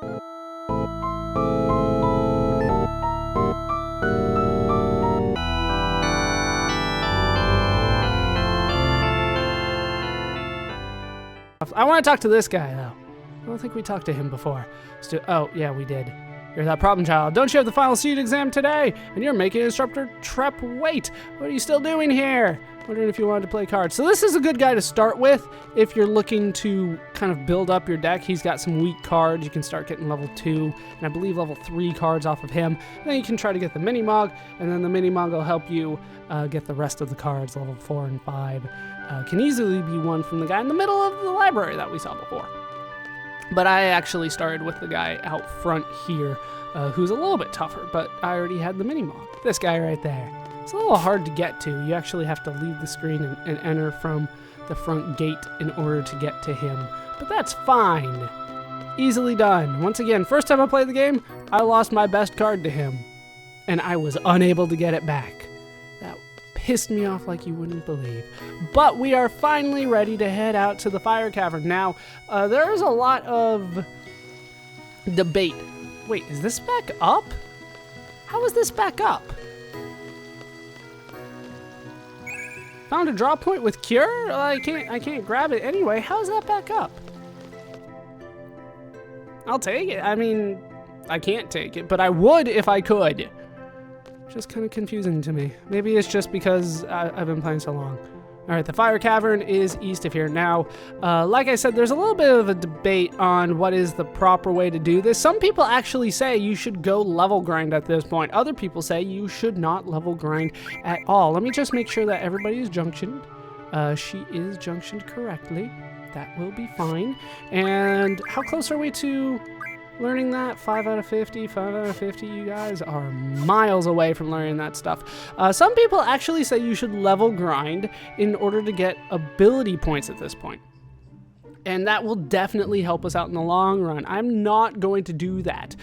I want to talk to this guy, though. I don't think we talked to him before. Oh, yeah, we did. You're that problem child. Don't you have the final seat exam today? And you're making Instructor Trep wait. What are you still doing here? Wondering if you wanted to play cards. So this is a good guy to start with if you're looking to kind of build up your deck. He's got some weak cards. You can start getting level 2 and I believe level 3 cards off of him. And then you can try to get the Mini-Mog, and then the Mini-Mog will help you get the rest of the cards, level 4 and 5. Can easily be won from the guy in the middle of the library that we saw before. But I actually started with the guy out front here, who's a little bit tougher, but I already had the Mini-Mog. This guy right there. It's a little hard to get to. You actually have to leave the screen and enter from the front gate in order to get to him. But that's fine. Easily done. Once again, first time I played the game, I lost my best card to him, and I was unable to get it back. That pissed me off like you wouldn't believe. But we are finally ready to head out to the Fire Cavern. Now, there is a lot of debate. Wait, is this back up? How is this back up? Found a draw point with cure? I can't grab it anyway. How's that back up? I'll take it. I mean, I can't take it, but I would if I could. Just kind of confusing to me. Maybe it's just because I've been playing so long. All right, the Fire Cavern is east of here. Now, like I said, there's a little bit of a debate on what is the proper way to do this. Some people actually say you should go level grind at this point. Other people say you should not level grind at all. Let me just make sure that everybody is junctioned. She is junctioned correctly. That will be fine. And how close are we to learning that? 5 out of 50, 5 out of 50. You guys are miles away from learning that stuff. Some people actually say you should level grind in order to get ability points at this point. And that will definitely help us out in the long run. I'm not going to do that.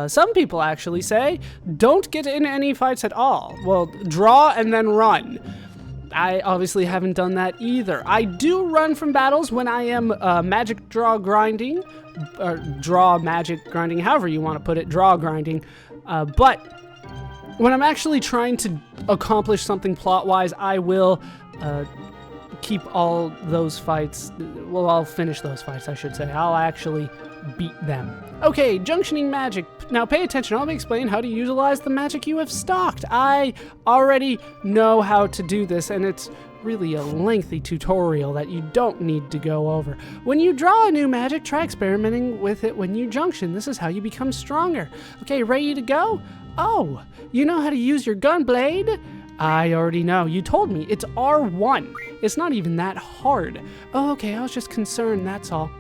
Some people actually say don't get in any fights at all. Well, draw and then run. I obviously haven't done that either. I do run from battles when I am magic draw grinding, or draw magic grinding, however you want to put it, draw grinding. But when I'm actually trying to accomplish something plot-wise, I will keep all those fights. Well, I'll finish those fights, I should say. I'll actually beat them. Okay, junctioning magic. Now pay attention, I'll explain how to utilize the magic you have stocked. I already know how to do this, and it's really a lengthy tutorial that you don't need to go over. When you draw a new magic, try experimenting with it when you junction. This is how you become stronger. Okay, ready to go? Oh, you know how to use your gun blade? I already know. You told me. It's R1. It's not even that hard. Oh, okay, I was just concerned, that's all.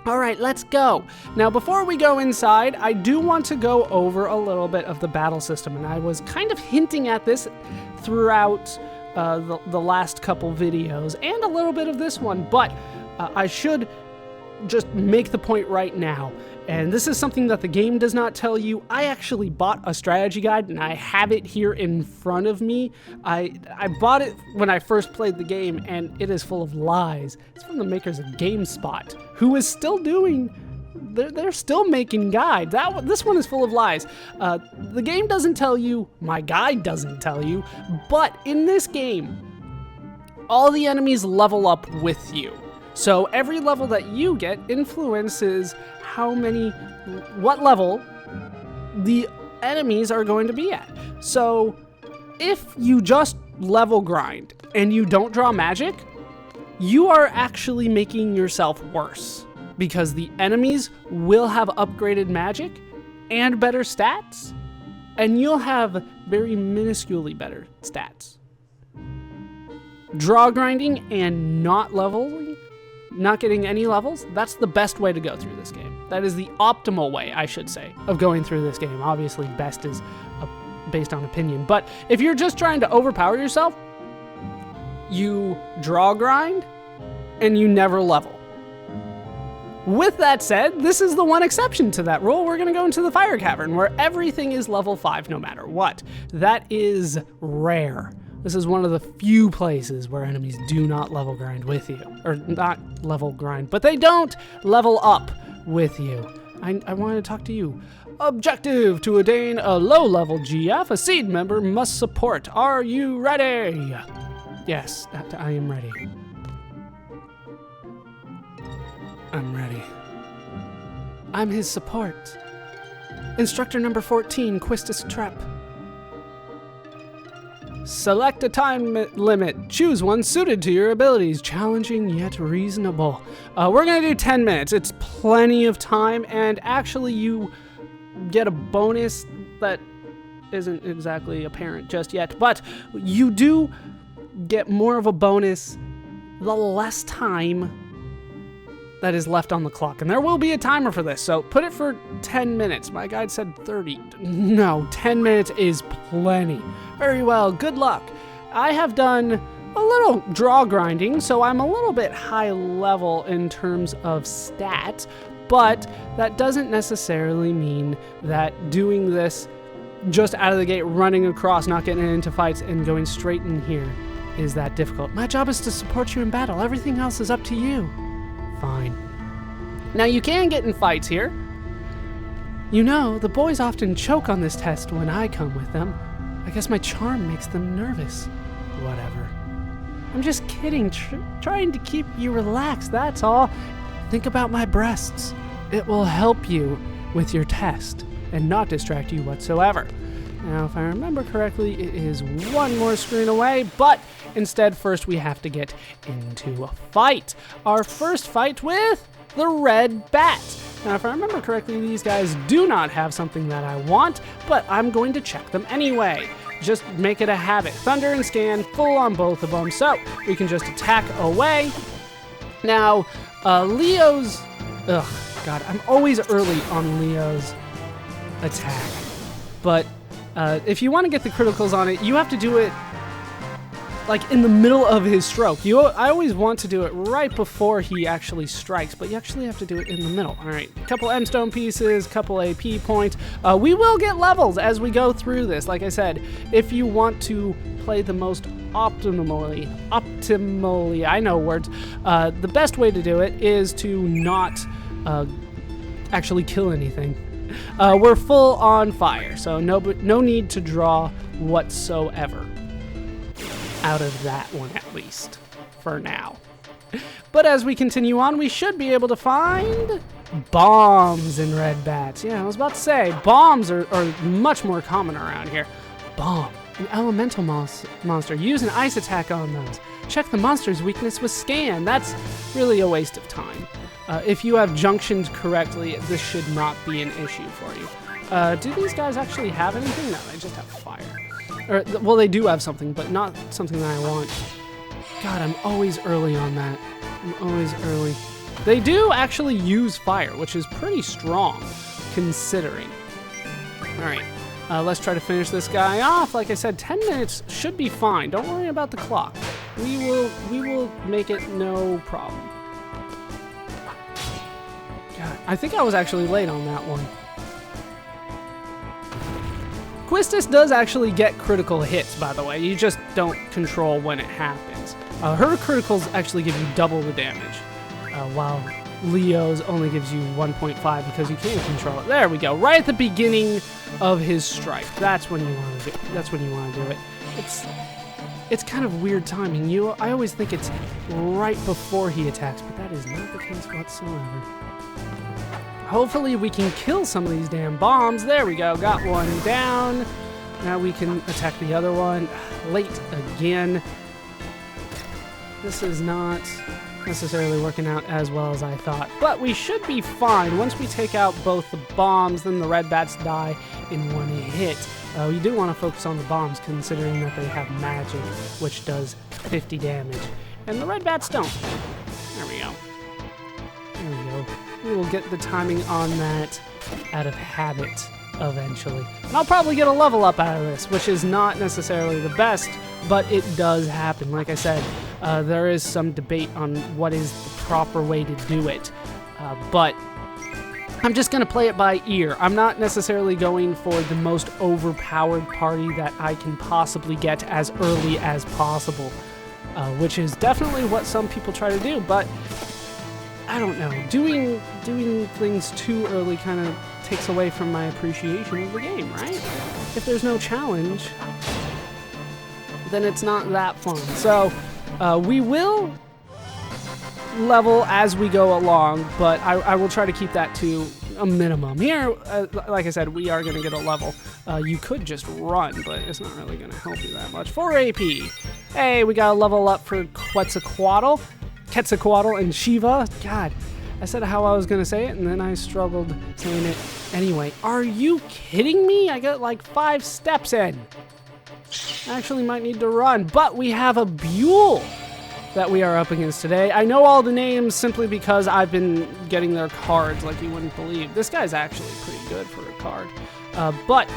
All right, let's go. Now, before we go inside, I do want to go over a little bit of the battle system, and I was kind of hinting at this throughout the last couple videos, and a little bit of this one, but I should just make the point right now. And this is something that the game does not tell you. I actually bought a strategy guide, and I have it here in front of me. I bought it when I first played the game, and it is full of lies. It's from the makers of GameSpot, who is still doing... They're still making guides. This one is full of lies. The game doesn't tell you, my guide doesn't tell you, but in this game, all the enemies level up with you. So every level that you get influences what level the enemies are going to be at. So if you just level grind and you don't draw magic, you are actually making yourself worse, because the enemies will have upgraded magic and better stats, and you'll have very minusculely better stats. Draw grinding and not leveling, not getting any levels, that's the best way to go through this game. That is the optimal way, I should say, of going through this game. Obviously, best is based on opinion, but if you're just trying to overpower yourself, you draw grind and you never level. With that said, this is the one exception to that rule. We're going to go into the Fire Cavern, where everything is level 5 no matter what. That is rare. This is one of the few places where enemies do not level grind with you. Or not level grind, but they don't level up with you. I wanted to talk to you. Objective: to attain a low-level GF, a seed member must support. Are you ready? Yes, I am ready. I'm ready. I'm his support. Instructor number 14, Quistis Trap. Select a time limit. Choose one suited to your abilities. Challenging yet reasonable. We're gonna do 10 minutes. It's plenty of time, and actually you get a bonus that isn't exactly apparent just yet, but you do get more of a bonus the less time that is left on the clock. And there will be a timer for this, so put it for 10 minutes. My guide said 30. No, 10 minutes is plenty. Very well, good luck. I have done a little draw grinding, so I'm a little bit high level in terms of stats, but that doesn't necessarily mean that doing this just out of the gate, running across, not getting into fights, and going straight in here is that difficult. My job is to support you in battle. Everything else is up to you. Fine. Now you can get in fights here. You know, the boys often choke on this test when I come with them. I guess my charm makes them nervous. Whatever. I'm just kidding, trying to keep you relaxed, that's all. Think about my breasts. It will help you with your test and not distract you whatsoever. Now, if I remember correctly, it is one more screen away, but instead, first we have to get into a fight. Our first fight with the Red Bat. Now, if I remember correctly, these guys do not have something that I want, but I'm going to check them anyway. Just make it a habit. Thunder and Scan, full on both of them, so we can just attack away. Now, Leo's... Ugh, God, I'm always early on Leo's attack. But if you want to get the criticals on it, you have to do it like in the middle of his stroke. I always want to do it right before he actually strikes, but you actually have to do it in the middle. All right, a couple M stone pieces, couple AP points. We will get levels as we go through this. Like I said, if you want to play the most optimally, I know words, the best way to do it is to not actually kill anything. We're full on fire, so no need to draw whatsoever. Out of that one, at least, for now. But as we continue on, we should be able to find bombs in Red Bats. Yeah, I was about to say, bombs are much more common around here. Bomb, an elemental monster. Use an ice attack on those. Check the monster's weakness with Scan. That's really a waste of time. If you have junctioned correctly, this should not be an issue for you. Do these guys actually have anything? No, they just have fire. Or, well, they do have something, but not something that I want. God, I'm always early on that. I'm always early. They do actually use fire, which is pretty strong, considering. All right, let's try to finish this guy off. Like I said, 10 minutes should be fine. Don't worry about the clock. We will make it no problem. God, I think I was actually late on that one. Quistis does actually get critical hits, by the way. You just don't control when it happens. Her criticals actually give you double the damage, while Leo's only gives you 1.5 because you can't control it. There we go. Right at the beginning of his strike. That's when you want to do. That's when you want to do it. It's kind of weird timing. I always think it's right before he attacks, but that is not the case whatsoever. Hopefully we can kill some of these damn bombs. There we go, got one down. Now we can attack the other one. Late again. This is not necessarily working out as well as I thought, but we should be fine. Once we take out both the bombs, then the Red Bats die in one hit. You do want to focus on the bombs, considering that they have magic, which does 50 damage, and the Red Bats don't. There we go. There we go. We will get the timing on that out of habit eventually. And I'll probably get a level up out of this, which is not necessarily the best, but it does happen. Like I said, there is some debate on what is the proper way to do it, but I'm just going to play it by ear. I'm not necessarily going for the most overpowered party that I can possibly get as early as possible, which is definitely what some people try to do, but I don't know. Doing doing things too early kind of takes away from my appreciation of the game, right? If there's no challenge, then it's not that fun. So we will level as we go along, but I will try to keep that to a minimum. Here, like I said, we are going to get a level. You could just run, but it's not really going to help you that much. 4 AP. Hey, we got a level up for Quetzalcoatl, and Shiva. God, I said how I was going to say it, and then I struggled saying it anyway. Are you kidding me? I got like 5 steps in. I actually might need to run, but we have a Buell that we are up against today. I know all the names simply because I've been getting their cards like you wouldn't believe. This guy's actually pretty good for a card, but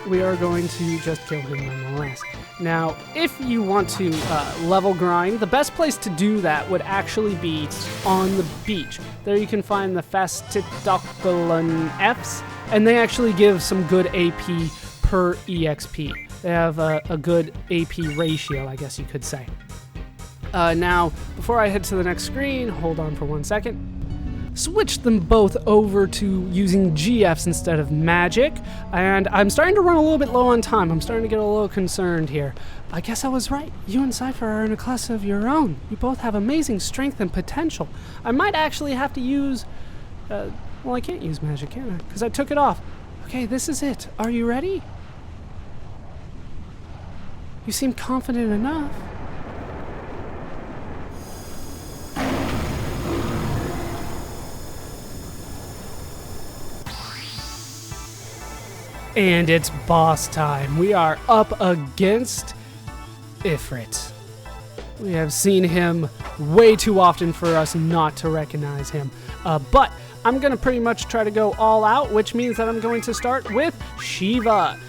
we are going to just kill him nonetheless. Now, if you want to level grind, the best place to do that would actually be on the beach. There you can find the Fastidoctolan Fs, and they actually give some good AP per EXP. They have a good AP ratio, I guess you could say. Now, before I head to the next screen, hold on for 1 second. Switch them both over to using GFs instead of magic, and I'm starting to run a little bit low on time. I'm starting to get a little concerned here. I guess I was right. You and Cypher are in a class of your own. You both have amazing strength and potential. I might actually have to use... well, I can't use magic, can I? Because I took it off. Okay, this is it. Are you ready? You seem confident enough. And it's boss time. We are up against Ifrit. We have seen him way too often for us not to recognize him. But I'm going to pretty much try to go all out, which means that I'm going to start with Shiva.